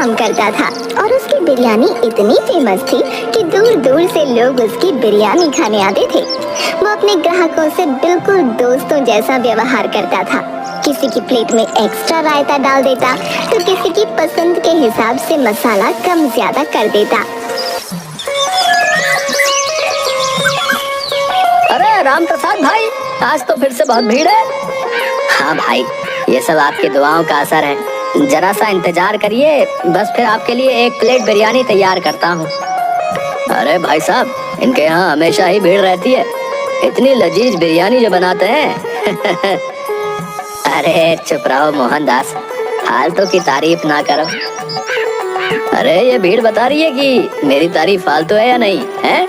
काम करता था और उसकी बिरयानी इतनी फेमस थी कि दूर दूर से लोग उसकी बिरयानी खाने आते थे। वो अपने ग्राहकों से बिल्कुल दोस्तों जैसा व्यवहार करता था। किसी की प्लेट में एक्स्ट्रा रायता डाल देता तो किसी की पसंद के हिसाब से मसाला कम ज्यादा कर देता। अरे राम प्रसाद भाई, आज तो फिर से बहुत भीड़ है। हाँ भाई, ये सब आपकी दुआओं का असर है। जरा सा इंतजार करिए, बस फिर आपके लिए एक प्लेट बिरयानी तैयार करता हूँ। अरे भाई साहब, इनके यहाँ हमेशा ही भीड़ रहती है। इतनी लजीज बिरयानी जो बनाते हैं। अरे चुप रहो मोहनदास, फालतू की तारीफ ना करो। अरे ये भीड़ बता रही है कि मेरी तारीफ फालतू है या नहीं है।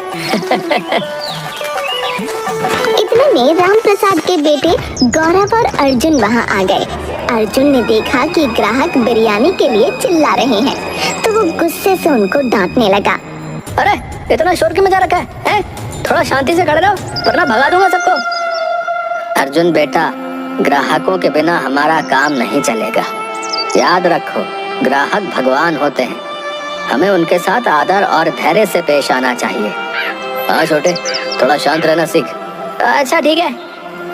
इतने में राम प्रसाद के बेटे गौरव और अर्जुन वहाँ आ गए। अर्जुन ने देखा कि ग्राहक बिरयानी के लिए चिल्ला रहे हैं तो वो गुस्से से उनको डांटने लगा। अरे इतना शोर क्यों मचा रखा है? थोड़ा शांति से खड़े रहो वरना भगा दूंगा सबको। अर्जुन बेटा, ग्राहकों के बिना हमारा काम नहीं चलेगा। याद रखो, ग्राहक भगवान होते हैं, हमें उनके साथ आदर और धैर्य से पेश आना चाहिए। हाँ छोटे, थोड़ा शांत रहना सीख। अच्छा ठीक है।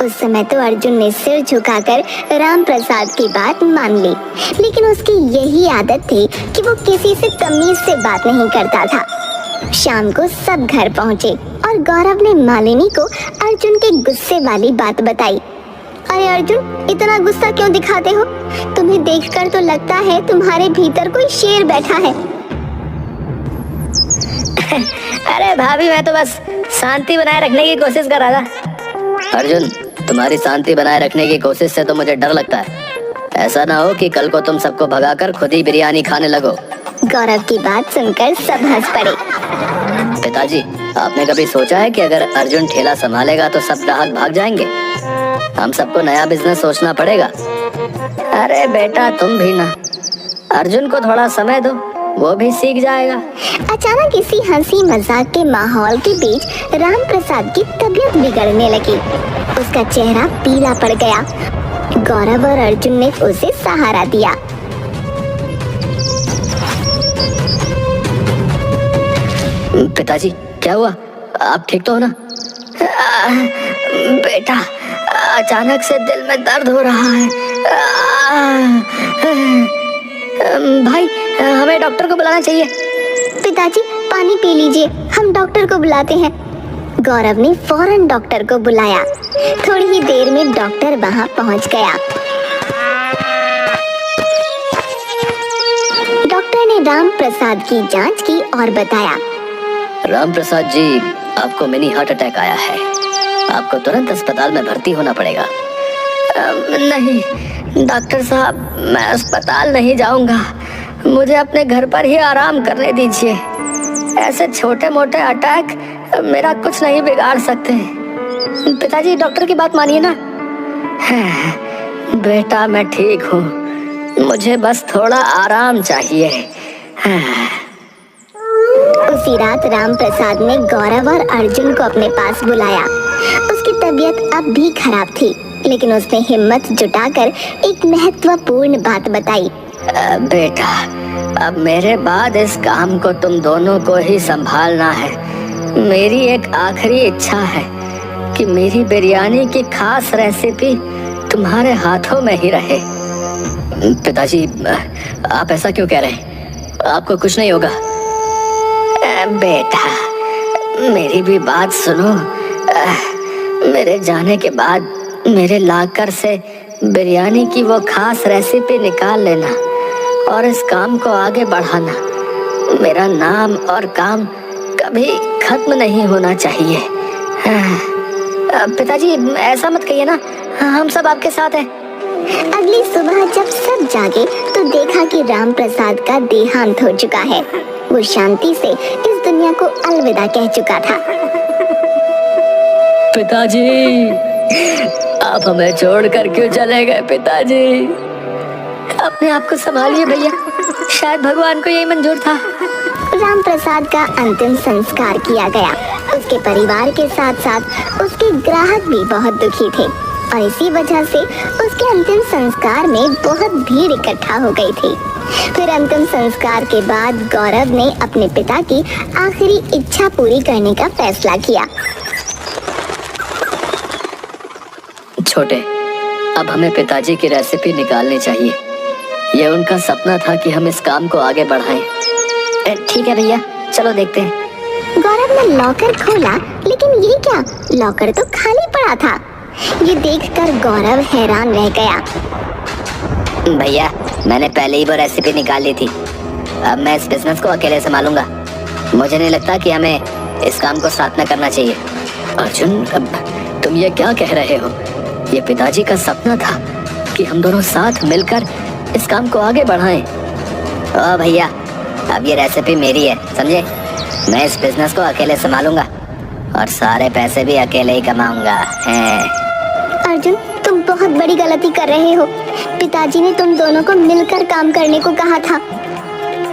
उस समय तो अर्जुन ने सिर झुकाकर राम प्रसाद की बात मान ली, लेकिन उसकी यही आदत थी कि वो किसी से तमीज से बात नहीं करता था। शाम को सब घर पहुँचे और गौरव ने मालिनी को अर्जुन के गुस्से वाली बात बताई। अरे अर्जुन, इतना गुस्सा क्यों दिखाते हो? तुम्हें देखकर तो लगता है तुम्हारे भीतर कोई शेर बैठा है। अरे भाभी, मैं तो बस शांति बनाए रखने की कोशिश कर रहा था। अर्जुन, तुम्हारी शांति बनाए रखने की कोशिश से तो मुझे डर लगता है। ऐसा ना हो कि कल को तुम सबको भगाकर खुद ही बिरयानी खाने लगो। गौरव की बात सुनकर सब हंस पड़े। पिताजी, आपने कभी सोचा है कि अगर अर्जुन ठेला संभालेगा तो सब ग्राहक भाग जाएंगे? हम सबको नया बिजनेस सोचना पड़ेगा। अरे बेटा, तुम भी ना, अर्जुन को थोड़ा समय दो, वो भी सीख जाएगा। अचानक इसी हंसी मजाक के माहौल के बीच राम प्रसाद की तबीयत बिगड़ने लगी। उसका चेहरा पीला पड़ गया। गौरव और अर्जुन ने उसे सहारा दिया। पिताजी, क्या हुआ? आप ठीक तो हो ना? बेटा, अचानक से दिल में दर्द हो रहा है। भाई, हमें डॉक्टर को बुलाना चाहिए। पिताजी, पानी पी लीजिए, हम डॉक्टर को बुलाते हैं। गौरव ने फौरन डॉक्टर को बुलाया। थोड़ी ही देर में डॉक्टर वहां पहुंच गया। डॉक्टर ने राम प्रसाद की जांच की और बताया, राम प्रसाद जी, आपको मिनी हार्ट अटैक आया है। आपको तुरंत अस्पताल में भर्ती होना पड़ेगा। नहीं डॉक्टर साहब, मैं अस्पताल नहीं जाऊंगा। मुझे अपने घर पर ही आराम करने दीजिए। ऐसे छोटे मोटे अटैक मेरा कुछ नहीं बिगाड़ सकते। पिताजी, डॉक्टर की बात मानिए ना। बेटा, मैं ठीक हूँ, मुझे बस थोड़ा आराम चाहिए। उसी रात राम प्रसाद ने गौरव और अर्जुन को अपने पास बुलाया। उसकी तबीयत अब भी खराब थी, लेकिन उसने हिम्मत जुटाकर एक महत्वपूर्ण बात बताई। बेटा, अब मेरे बाद इस काम को तुम दोनों को ही संभालना है। मेरी एक आखिरी इच्छा है कि मेरी बिरयानी की खास रेसिपी तुम्हारे हाथों में ही रहे। पिताजी, आप ऐसा क्यों कह रहे हैं? आपको कुछ नहीं होगा। बेटा, मेरी भी बात सुनो। मेरे जाने के बाद मेरे लाकर से बिरयानी की वो खास रेसिपी निकाल लेना और इस काम को आगे बढ़ाना। मेरा नाम और काम कभी खत्म नहीं होना चाहिए। पिताजी, ऐसा मत कहिए ना, हम सब आपके साथ हैं। अगली सुबह जब सब जागे तो देखा कि राम प्रसाद का देहांत हो चुका है। वो शांति से इस दुनिया को अलविदा कह चुका था। पिताजी, आप हमें छोड़कर क्यों चले गए? पिताजी, अपने आप को संभालिए भैया, शायद भगवान को यही मंजूर था। राम प्रसाद का अंतिम संस्कार किया गया। उसके परिवार के साथ साथ उसके ग्राहक भी बहुत दुखी थे और इसी वजह से उसके अंतिम संस्कार में बहुत भीड़ इकट्ठा हो गई थी। फिर अंतिम संस्कार के बाद गौरव ने अपने पिता की आखिरी इच्छा पूरी करने का फैसला किया। छोटे, अब हमें पिताजी की रेसिपी निकालनी चाहिए। ये उनका सपना था कि हम इस काम को आगे बढ़ाएं। ठीक है भैया, चलो देखते हैं। गौरव ने लॉकर खोला, लेकिन ये क्या, लॉकर तो खाली पड़ा था। ये देखकर गौरव हैरान रह गया। भैया, मैंने पहले ही वो रेसिपी निकाल ली थी। अब मैं इस बिजनेस को अकेले संभालूंगा। मुझे नहीं लगता कि हमें इस काम को साथ में करना चाहिए। अर्जुन, अब तुम ये क्या कह रहे हो? ये पिताजी का सपना था कि हम दोनों साथ मिलकर इस काम को आगे बढ़ाएं। ओ भैया, अब ये रेसिपी मेरी है, समझे? मैं इस बिजनेस को अकेले संभालूंगा और सारे पैसे भी अकेले ही कमाऊंगा। अर्जुन, तुम बहुत बड़ी गलती कर रहे हो। पिताजी ने तुम दोनों को मिलकर काम करने को कहा था।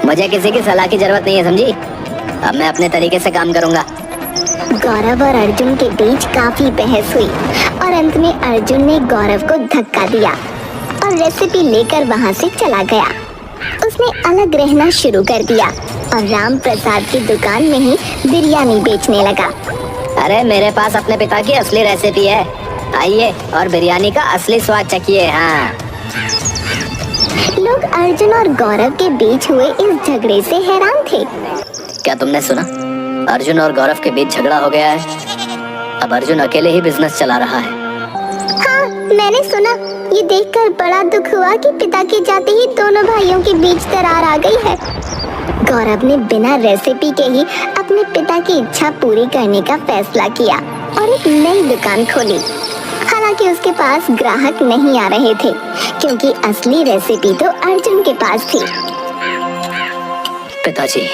मुझे किसी की सलाह की जरूरत नहीं है, समझी? अब मैं अपने तरीके से काम करूंगा। गौरव और अर्जुन के बीच काफी बहस हुई और अंत में अर्जुन ने गौरव को धक्का दिया और रेसिपी लेकर वहां से चला गया। उसने अलग रहना शुरू कर दिया और राम प्रसाद की दुकान में ही बिरयानी बेचने लगा। अरे, मेरे पास अपने पिता की असली रेसिपी है, आइए और बिरयानी का असली स्वाद चखिए। हाँ। लोग अर्जुन और गौरव के बीच हुए इस झगड़े से हैरान थे। क्या तुमने सुना? अर्जुन और गौरव के बीच झगड़ा हो गया है। अब अर्जुन अकेले ही बिजनेस चला रहा है। हाँ, मैंने सुना। ये देखकर बड़ा दुख हुआ कि पिता के जाते ही दोनों भाइयों के बीच दरार आ गई है। गौरव ने बिना रेसिपी के ही अपने पिता की इच्छा पूरी करने का फैसला किया और एक नई दुकान खोली। हालांकि उसके पास ग्राहक नहीं आ रहे थे, क्योंकि असली रेसिपी तो अर्जुन के पास थी। पिताजी,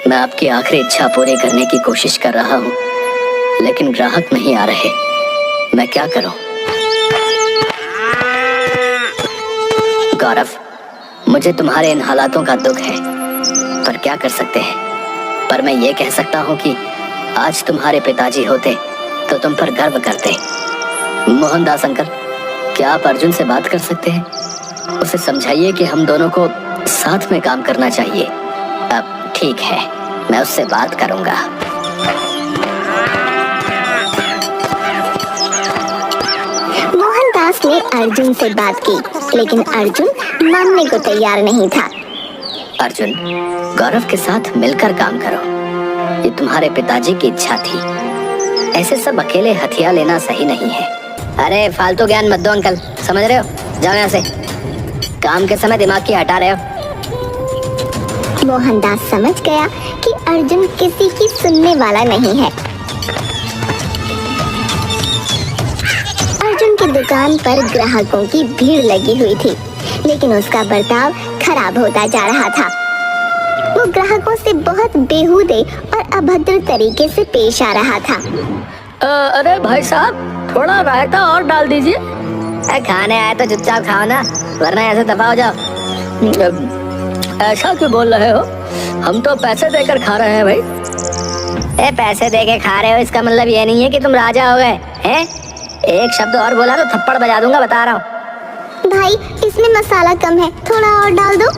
मैं आपकी आखिरी इच्छा पूरी करने की कोशिश कर रहा हूँ, लेकिन ग्राहक नहीं आ रहे। मैं क्या करूँ? गौरव, मुझे तुम्हारे इन हालातों का दुख है, पर क्या कर सकते हैं। पर मैं ये कह सकता हूँ कि आज तुम्हारे पिताजी होते तो तुम पर गर्व करते। मोहनदास अंकल, क्या आप अर्जुन से बात कर सकते हैं? उसे समझाइए कि हम दोनों को साथ में काम करना चाहिए। अब ठीक है, मैं उससे बात करूंगा। मोहनदास ने अर्जुन से बात की, लेकिन अर्जुन मानने को तैयार नहीं था। अर्जुन, गौरव के साथ मिलकर काम करो। ये तुम्हारे पिताजी की इच्छा थी। ऐसे सब अकेले हथियार लेना सही नहीं है। अरे, फालतू ज्ञान मत दो अंकल, समझ रहे हो? जाओ यहाँ से। काम के समय दिमाग की हटा रहे हो। मोहनदास समझ गया कि अर्जुन किसी की सुनने वाला नहीं है। अर्जुन की दुकान पर ग्राहकों की भीड़ लगी हुई थी, लेकिन उसका बर्ताव खराब होता जा रहा था। वो ग्राहकों से बहुत बेहूदे और अभद्र तरीके से पेश आ रहा था। अरे भाई साहब, थोड़ा रायता और डाल दीजिए। खाने आए तो चुपचाप खाओ ना, वरना ऐसे दफा हो जाओ। ऐसा क्यों बोल रहे हो? हम तो पैसे देकर खा रहे हैं भाई। पैसे देके खा रहे हो, इसका मतलब ये नहीं है कि तुम राजा हो गए हैं। एक शब्द और बोला तो थप्पड़ बजा दूंगा, बता रहा हूँ। भाई, इसमें मसाला कम है, थोड़ा और डाल दो।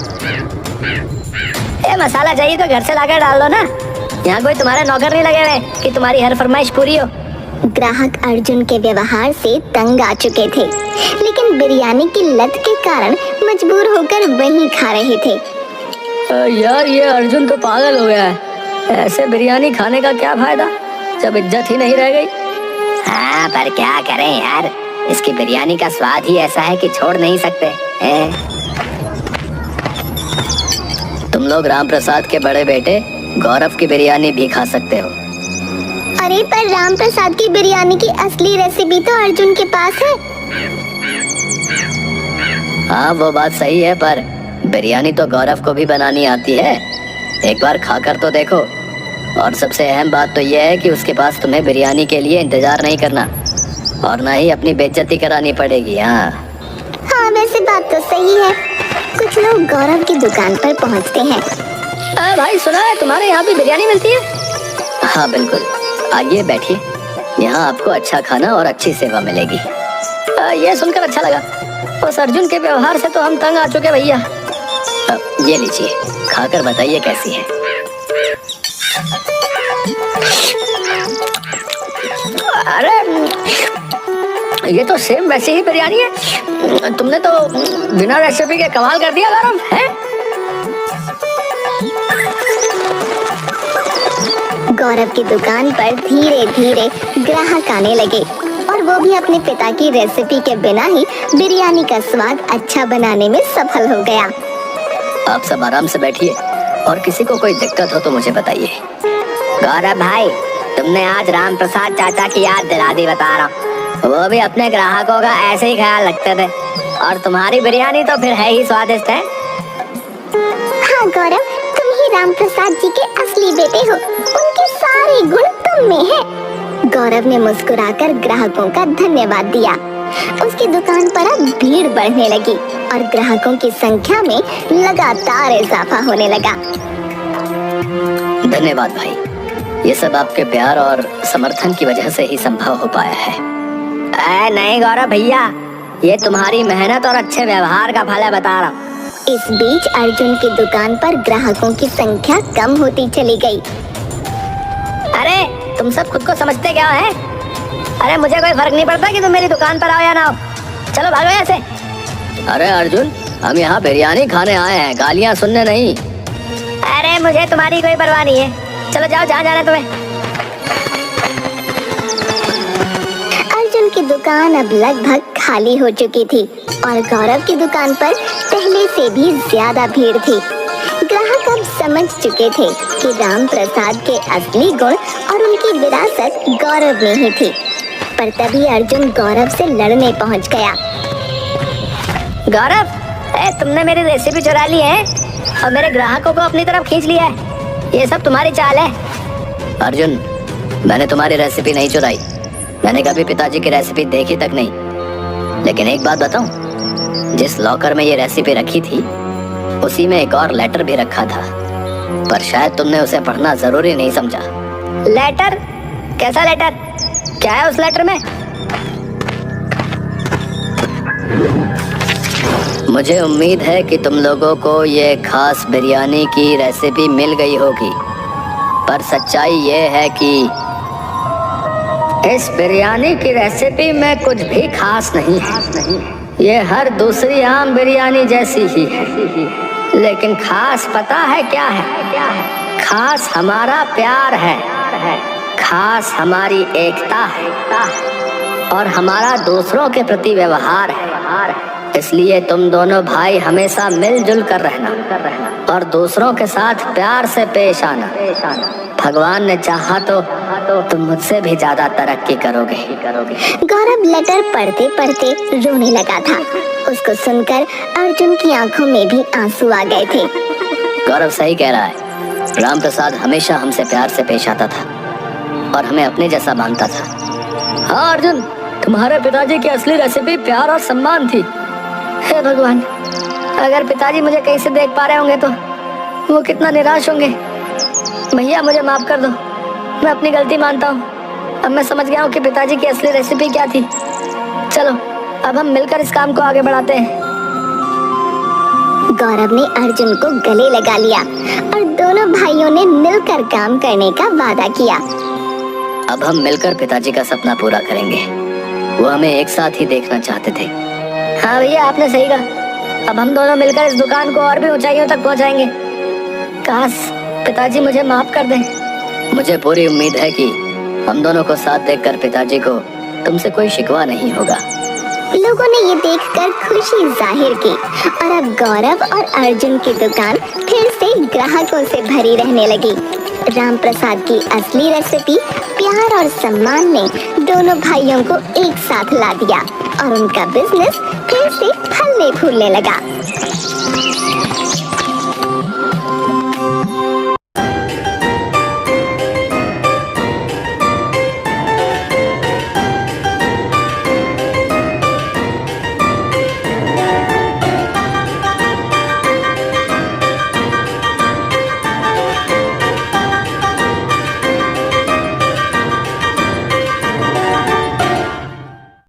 मसाला चाहिए तो घर से लाकर डाल दो ना। यहाँ कोई तुम्हारे नौकर नहीं लगे हुए कि तुम्हारी हर फरमाइश पूरी हो। ग्राहक अर्जुन के व्यवहार से तंग आ चुके थे, लेकिन बिरयानी की लत के कारण मजबूर होकर वहीं खा रहे थे। यार, ये अर्जुन तो पागल हो गया है। ऐसे बिरयानी खाने का क्या फायदा जब इज्जत ही नहीं रह गई। हाँ, पर क्या करें यार, इसकी बिरयानी का स्वाद ही ऐसा है कि छोड़ नहीं सकते। तुम लोग राम प्रसाद के बड़े बेटे गौरव की बिरयानी भी खा सकते हो। अरे, पर राम प्रसाद की बिरयानी की असली रेसिपी तो अर्जुन के पास है। हाँ, वो बात सही है, पर बिरयानी तो गौरव को भी बनानी आती है। एक बार खाकर तो देखो। और सबसे अहम बात तो यह है कि उसके पास तुम्हें बिरयानी के लिए इंतजार नहीं करना और ना ही अपनी बेइज्जती करानी पड़ेगी। हाँ, वैसे बात तो सही है। कुछ लोग गौरव की दुकान पर पहुंचते हैं। भाई, सुना है तुम्हारे यहाँ भी बिरयानी मिलती है? हाँ बिल्कुल, आइए बैठिए। यहाँ आपको अच्छा खाना और अच्छी सेवा मिलेगी। ये सुनकर अच्छा लगा। उस अर्जुन के व्यवहार से तो हम तंग आ चुके भैया। ये लीजिए, खाकर बताइए कैसी है। अरे ये तो सेम वैसी ही बिरयानी है। तुमने तो बिना रेसिपी के कमाल कर दिया गौरव, है? गौरव की दुकान पर धीरे धीरे ग्राहक आने लगे और वो भी अपने पिता की रेसिपी के बिना ही बिरयानी का स्वाद अच्छा बनाने में सफल हो गया। आप सब आराम से बैठिए और किसी को कोई दिक्कत हो तो मुझे बताइए। गौरव भाई, तुमने आज राम प्रसाद चाचा की याद दिला दी, बता रहा हूँ। वो भी अपने ग्राहकों का ऐसे ही ख्याल रखते थे और तुम्हारी बिरयानी तो फिर है ही स्वादिष्ट है। हाँ गौरव, तुम ही राम प्रसाद जी के असली बेटे हो। उनके सारे गुण तुम में हैं। गौरव ने मुस्कुराकर ग्राहकों का धन्यवाद दिया। उसकी दुकान पर अब भीड़ बढ़ने लगी और ग्राहकों की संख्या में लगातार इजाफा होने लगा। धन्यवाद भाई, ये सब आपके प्यार और समर्थन की वजह से ही संभव हो पाया है। नहीं गौरव भैया, ये तुम्हारी मेहनत और अच्छे व्यवहार का फल है, बता रहा हूँ। इस बीच अर्जुन की दुकान पर ग्राहकों की संख्या कम होती चली गई। अरे तुम सब खुद को समझते क्या है? अरे मुझे कोई फर्क नहीं पड़ता कि तुम मेरी दुकान पर आओ या ना आओ। चलो भागो यहाँ से। अरे अर्जुन, हम यहाँ बिरयानी खाने आए हैं, गालियाँ सुनने नहीं। अरे मुझे तुम्हारी कोई परवाह नहीं है, चलो जाओ जहाँ जाना है तुम्हें। अर्जुन की दुकान अब लगभग खाली हो चुकी थी और गौरव की दुकान पर पहले से भी ज्यादा भीड़ थी। ग्राहक अब समझ चुके थे कि राम प्रसाद के असली गुण और उनकी विरासत गौरव में ही थी। पर तभी अर्जुन गौरव से लड़ने पहुंच गया। गौरव, तुमने मेरी रेसिपी चुरा ली है और मेरे ग्राहकों को अपनी तरफ खींच लिया है। ये सब तुम्हारी चाल है। अर्जुन, मैंने तुम्हारी रेसिपी नहीं चुराई। मैंने कभी पिताजी की रेसिपी देखी तक नहीं। लेकिन एक बात बताऊं, जिस लॉकर में ये रेसिपी रखी थी उसी में एक और लेटर भी रखा था, पर शायद तुमने उसे पढ़ना जरूरी नहीं समझा। लेटर? कैसा लेटर? क्या है उस लेटर में? मुझे उम्मीद है कि तुम लोगों को ये खास बिरयानी की रेसिपी मिल गई होगी, पर सच्चाई ये है कि इस बिरयानी की रेसिपी में कुछ भी खास नहीं है। ये हर दूसरी आम बिरयानी जैसी ही है, लेकिन खास पता है क्या है? खास हमारा प्यार है, खास हमारी एकता है और हमारा दूसरों के प्रति व्यवहार है। इसलिए तुम दोनों भाई हमेशा मिलजुल कर रहना और दूसरों के साथ प्यार से पेश आना। भगवान ने चाहा तो तुम मुझसे भी ज्यादा तरक्की करोगे। गौरव लेटर पढ़ते पढ़ते रोने लगा था। उसको सुनकर अर्जुन की आंखों में भी आंसू आ गए थे। गौरव सही कह रहा है। राम प्रसाद हमेशा हमसे प्यार से पेश आता था और हमें अपने जैसा मानता था। हाँ अर्जुन, तुम्हारे पिताजी की असली रेसिपी प्यार और सम्मान थी। हे भगवान, अगर पिताजी मुझे कहीं से देख पा रहे होंगे तो वो कितना निराश होंगे। भैया मुझे माफ कर दो, मैं अपनी गलती मानता हूँ। अब मैं समझ गया हूँ कि पिताजी की असली रेसिपी क्या थी। चलो अब हम मिलकर इस काम को आगे बढ़ाते हैं। गौरव ने अर्जुन को गले लगा लिया और दोनों भाइयों ने मिलकर काम करने का वादा किया। अब हम मिलकर पिताजी का सपना पूरा करेंगे। वो हमें एक साथ ही देखना चाहते थे। हाँ भैया, आपने सही कहा। अब हम दोनों मिलकर इस दुकान को और भी ऊंचाइयों तक पहुंचाएंगे। काश पिताजी मुझे माफ कर दें। मुझे पूरी उम्मीद है कि हम दोनों को साथ देखकर पिताजी को तुमसे कोई शिकवा नहीं होगा। लोगों ने ये देखकर खुशी जाहिर की और अब गौरव और अर्जुन की दुकान फिर से ग्राहकों से भरी रहने लगी। राम प्रसाद की असली रेसिपी प्यार और सम्मान ने दोनों भाइयों को एक साथ ला दिया और उनका बिजनेस फिर से फलने फूलने लगा।